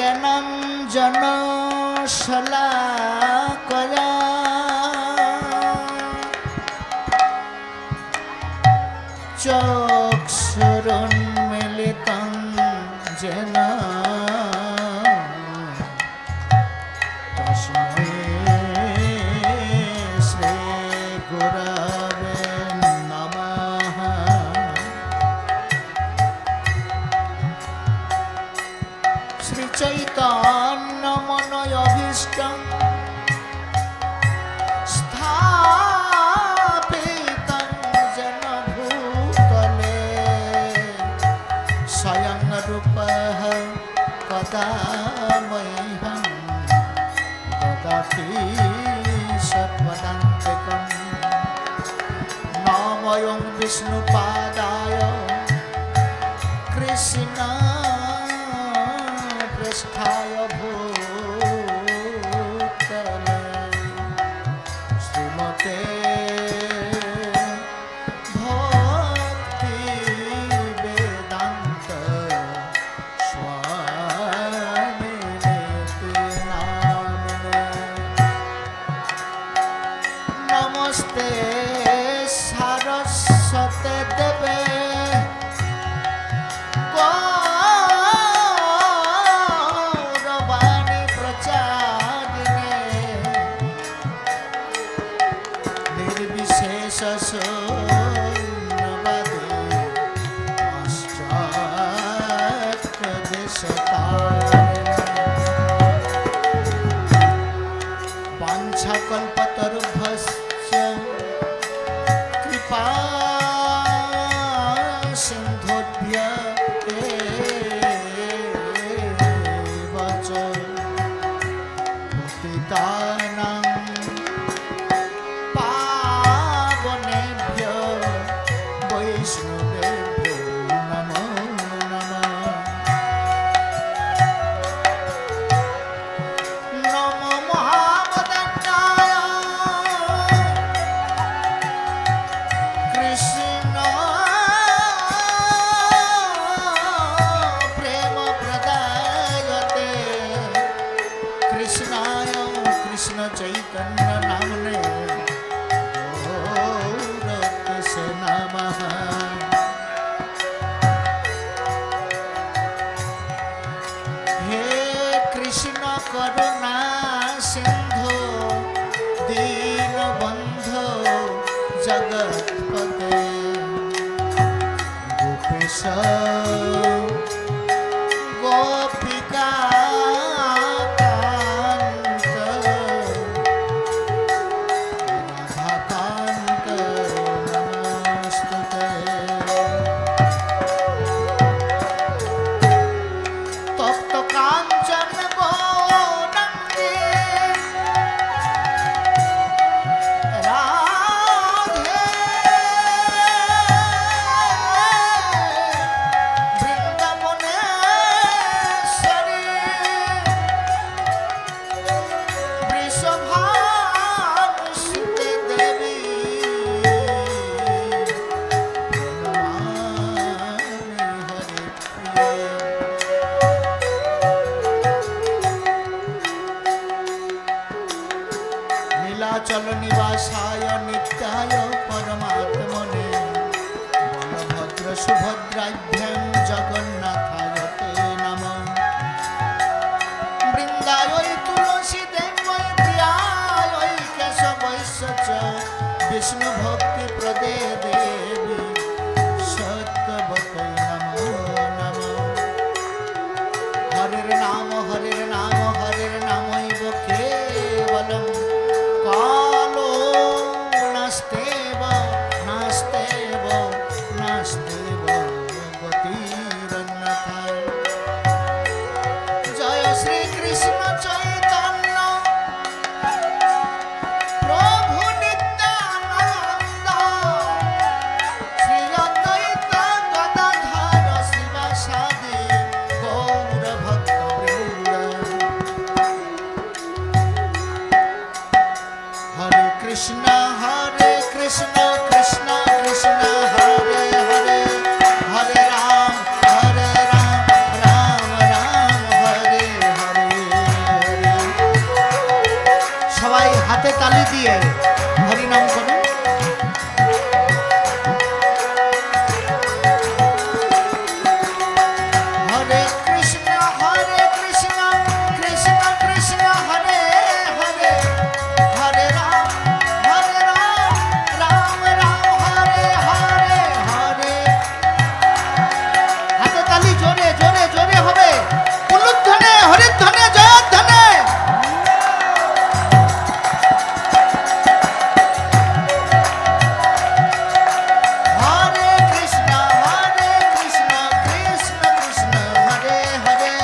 জ্ঞানাঞ্জন শলাকয়া চক্ষুরুন্মিলিতং যেন তস্मै শ্রীগুরবে নমঃ। শ্রীচৈতন্যমনয়ভীষ্টং স্থাপিতং যেন ভূতলে স্বয়ং রূপঃ কদা মह्यं দদাতি সৎপদান্তিকम्। নমোং বিষ্ণুপাদায় কৃষ্ণ পৃষ্ঠায় ভূতলে শ্রীমতে ভক্তি বেদান্ত স্বামিনে নামিনে। নমস্তে সারস্বতে দেবে গৌরবাণী প্রচারিণে নির্বিশেষ শূন্যবাদে পাশ্চাত্য দেশতারিণে। বাঞ্ছাকল্পতরুভ্যশ্চ কৃপা সিন্ধুভ্য এব চ পতিতানাং পাবনেভ্যো বৈষ্ণবেভ্যো নমো নমঃ। নমো মহাবদান্যায় কৃষ্ণ প্রেম প্রদায়তে কৃষ্ণায় কৃষ্ণ চৈতন্য নামনে গৌরতসে নমঃ। হে কৃষ্ণ করুণা সিন্ধু দীনবন্ধু জগৎপতে গোপেশ গোপিকা কান্ত রাধাকান্ত নমস্তুতে। তপ্ত কাঞ্চন গৌরাঙ্গে রাধে বৃন্দাবনেশ্বরী বৃষভানুসুতে দেবী প্রণমামি হরিপ্রিয়ে। নীলাচল নিবাসায় নিত্যায় পরমাত্মনে বলভদ্র সুভদ্রাভ্যাং জগন্নাথায় তে নমঃ। বৃন্দায় তুলসী দেবৈ প্রিয়ায় কেশবৈশ্য চ বিষ্ণু ভক্তি প্রদে দেবী সত্যবতৈ নমো নমঃ। হরের নাম হরের নামৈব কেবলম কালো নাস্তেব নাস্তেব নাস্তেব গতিরন্যথা। জয় শ্রী কৃষ্ণ চৈতন্য প্রভু নিত্যানন্দ শ্রী অদ্বৈত গদাধর শিবাসাদি গৌর ভক্তবৃন্দ। হরে কৃষ্ণ কৃষ্ণ কৃষ্ণ কৃষ্ণ হরে হরে হরে রাম রাম রাম হরে হরে। তালি দিয়ে হরিনাম করুন। হরে কৃষ্ণ কৃষ্ণ কৃষ্ণ হরে হরে, হরে রাম রাম রাম হরে হরে হরে। হাতে তালি জোরে জোরে জোরে হবে, উলুধ্বনে হরিধ্বনে জয়ধ্বনে। হরে কৃষ্ণ কৃষ্ণ কৃষ্ণ হরে হরে,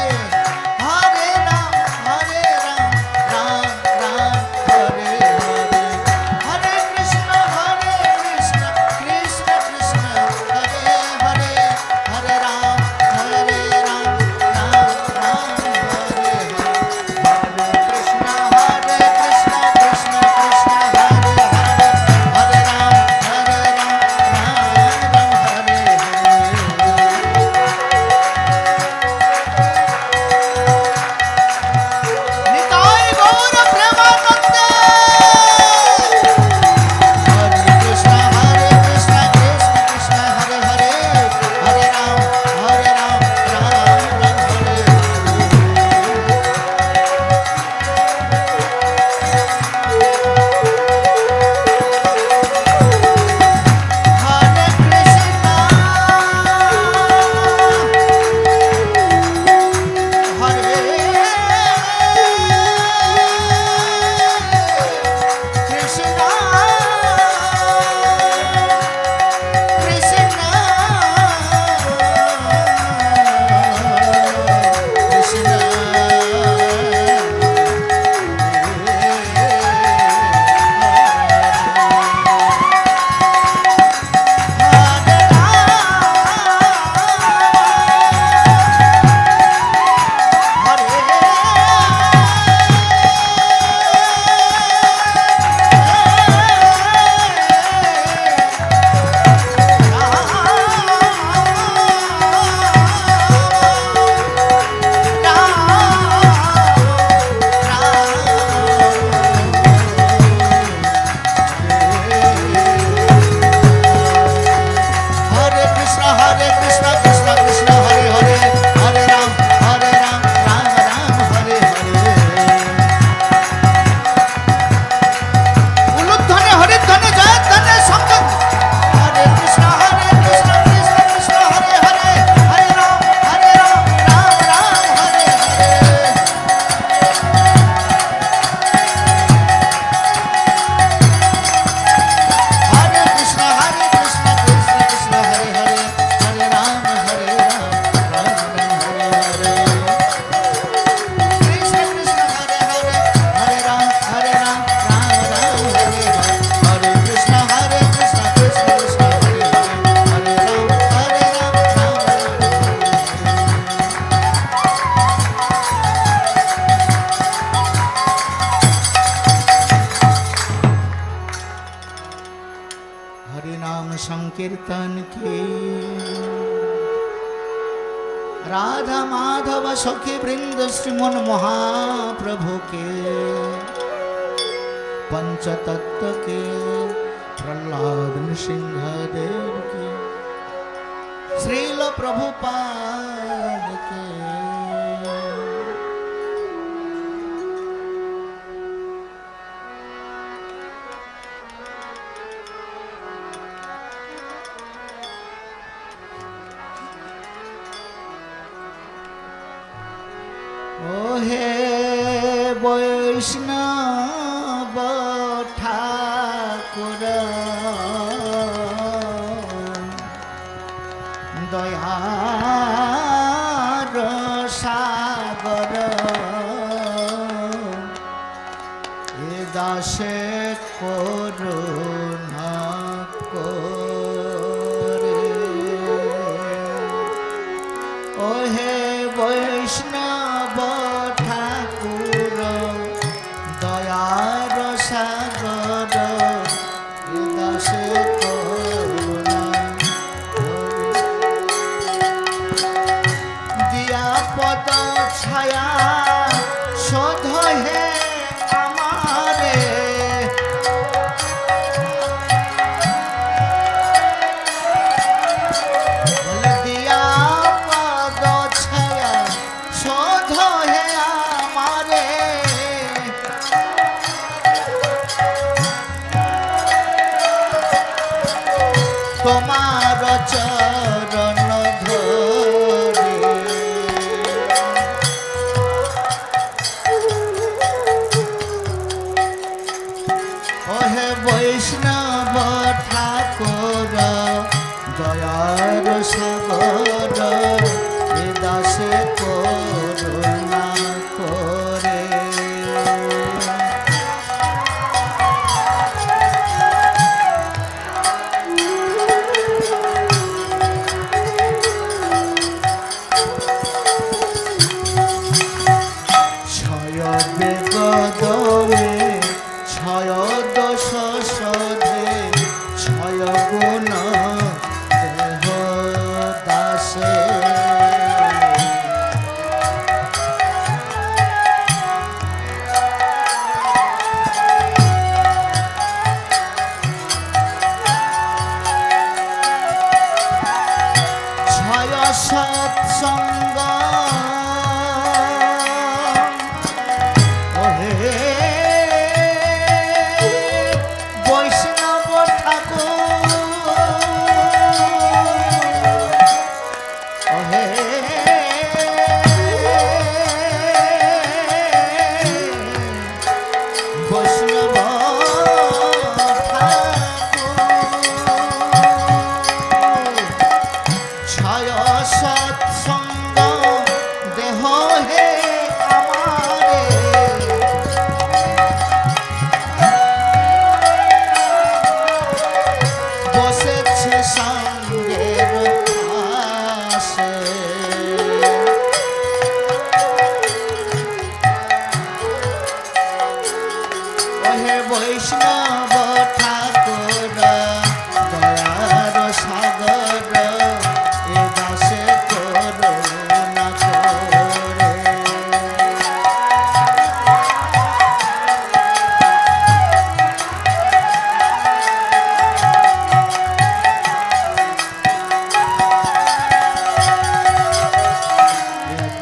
হরে রাম রাম রাম হরে হরে। হরে কৃষ্ণ কৃষ্ণ কৃষ্ণ হরে হরে, হরে রাম রাম রাম হরে হরে। হরে কৃষ্ণ কৃষ্ণ কৃষ্ণ হরে হরে, হরে রাম নিতাই গৌর প্রেমানন্দে। হরে কৃষ্ণ কৃষ্ণ কৃষ্ণ হরে হরে, হরে রাম রাম রাম হরে হরে। হরে কৃষ্ণ হরে কৃষ্ণ কৃষ্ণ হরে কৃষ্ণ কৃষ্ণ কৃষ্ণ হরে হরে, হরে রাম রাম রাম হরে হরে। উলুধ্বনে হরিধ্বনে জয়ধ্বনে সঙ্গে। হরে কৃষ্ণ কৃষ্ণ কৃষ্ণ হরে হরে, হরে রাম রাম রাম হরে হরে। হরে কৃষ্ণ কৃষ্ণ কৃষ্ণ হরে হরে, হরে রাম রাম রাম হরে হরে। কৃষ্ণ কৃষ্ণ হরে হরে, হরে রাম রাম রাম হরে হরে। হরে কৃষ্ণ কৃষ্ণ কৃষ্ণ হরে হরে, হরে রাম রাম हरि नाम संकीर्तन के। राधा माधव सखी वृंद श्रीमन महाप्रभु के, पंचतत्व के प्रहलाद नृसिंहदेव के, श्रील प्रभुपाद के। ओहे वैष्णव ठाकुर दयार सागर, ए दासे करुणा करे। ओहे वैष्णव ठाकुर दयार सागर, दासे करुणा दिया पद छाया शोध हे हमारे। তোমার চরণ ধরে। ওহে বৈষ্ণব ঠাকুর দয়ার সাগর, এ দাসে করুণা করে। ছয় বেগদমে ছয় দোষ শোধে, ছয় গুণ দেহ দাসে। ছয় সৎসঙ্গ বৈষ্ণব ঠাকুর, ওহে বৈষ্ণব ঠাকুর। ছয় সৎসঙ্গ দেহ হে আমারে, বসেছে সঙ্গের পাশে। ওহে বৈষ্ণব ঠাকুর দয়ার সাগর, এ দাসে করুণা করে।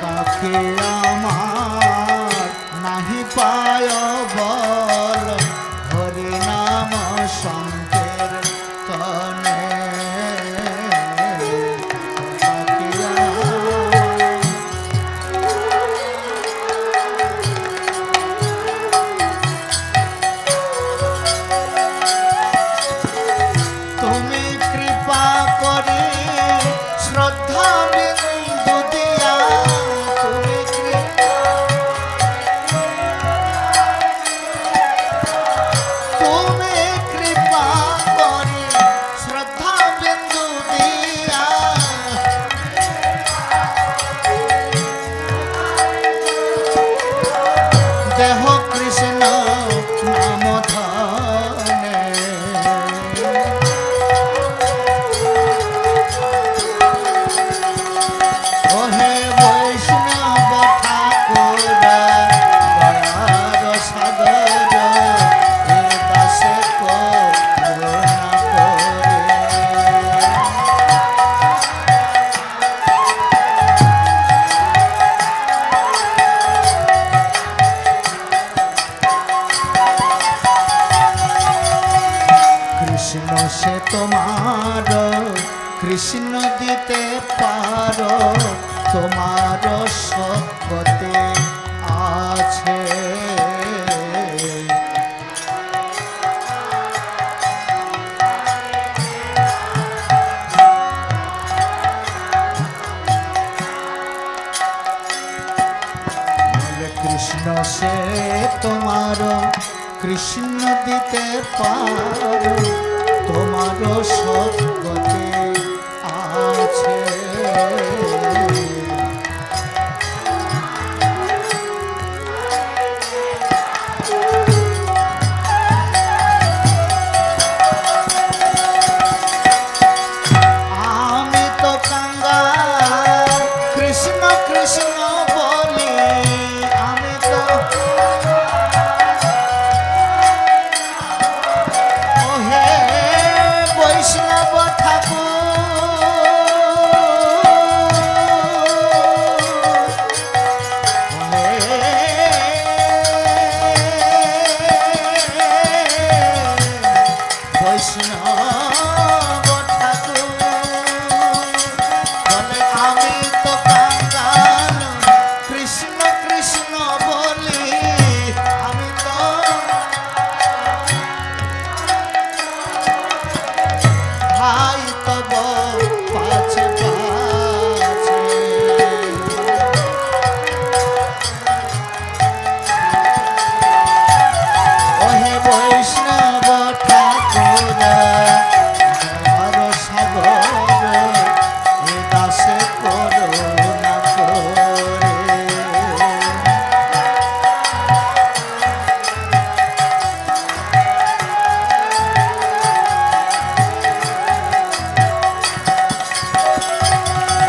কাকে আমার নাহি পায় বল, হরি নাম সংকীর্তনে। কাকে তুমি কৃপা করে শ্রদ্ধা বিন্দু দিয়া, তুমি তুমি কৃপা করে শ্রদ্ধা বিন্দু দিয়া, দেহ কৃষ্ণ নাম ধনে। ওহে বৈষ্ণব ঠাকুর দয়ার সাগর, এ দাসে করুণা করে। কৃষ্ণ সে তোমার কৃষ্ণ দিতে পারো, তোমার সত্যতে আছে। বলে কৃষ্ণ সে তোমার কৃষ্ণ দিতে পারো, তোমার সত্যতে আছে। আমি তো কাঙ্গাল কৃষ্ণ কৃষ্ণ বলি, আমি তো ওহে বৈষ্ণব ঠাকুর আই তব পাছে পাছে ওহে বৈষ্ণব ঠাকুর হর সাগর এ দাসে করুণা করে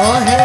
ওহে